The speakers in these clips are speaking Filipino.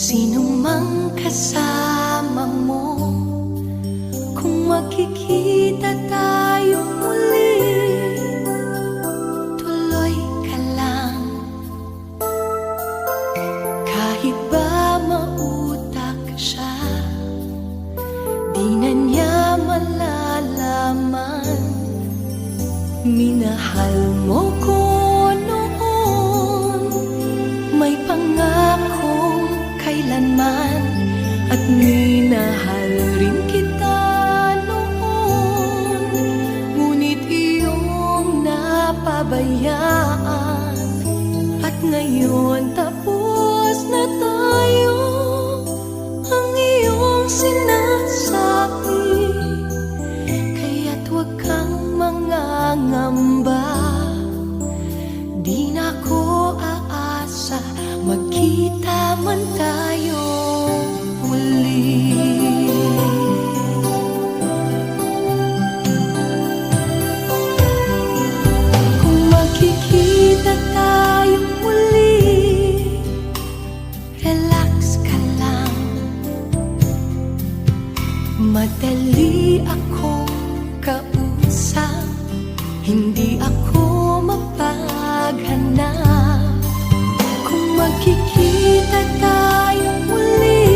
Sino mang kasama mo, kung magkikita tayo muli, tuloy ka lang. Kahit ba mautak siya, di na niya malalaman. Minahal mo ko noon, may pangakong kailanman, at minahal rin kita noon. Ngunit iyong napabayaan, at ngayon tapos na tayo. Ang iyong sinasabi, kaya't huwag kang mangangamba. Di na ko aasa, magkita man tayo muli. Kung magkikita tayo muli, relax ka lang. Madali akong kausap, hindi ako mapaghanap. Kung magkikita tayo muli,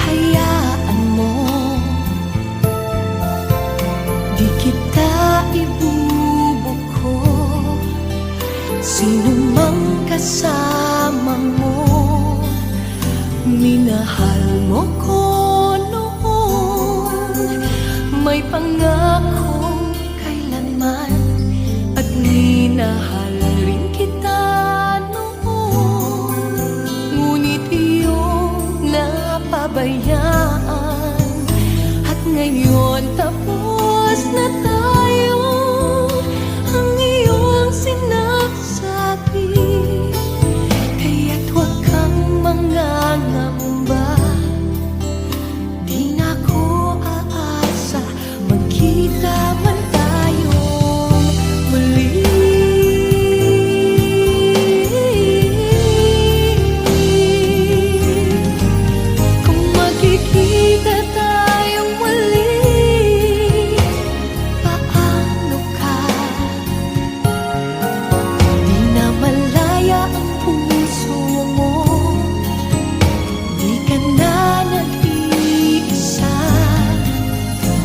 hayaan mo, di kita ibubuko. Sino mang kasama mo, minahal mo ko noon, may pangakong kailanman, at minahal rin kita noon. Ngunit iyong napabayaan, at ngayon tapos na tayo. Ang iyong sinasabi, kaya't huwag kang mangangamba. Di na ko aasa, magkita man tayo muli. Kung magkikita tayo muli, paano ka? Di na malaya ang puso mo, di ka na nag-iisa.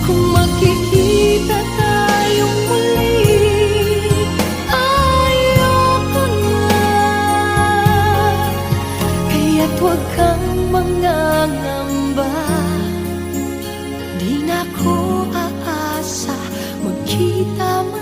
Kung magkikita tayo muli, ayoko na. Kaya't huwag kang mangangamba. Di na ko aasa, magkita man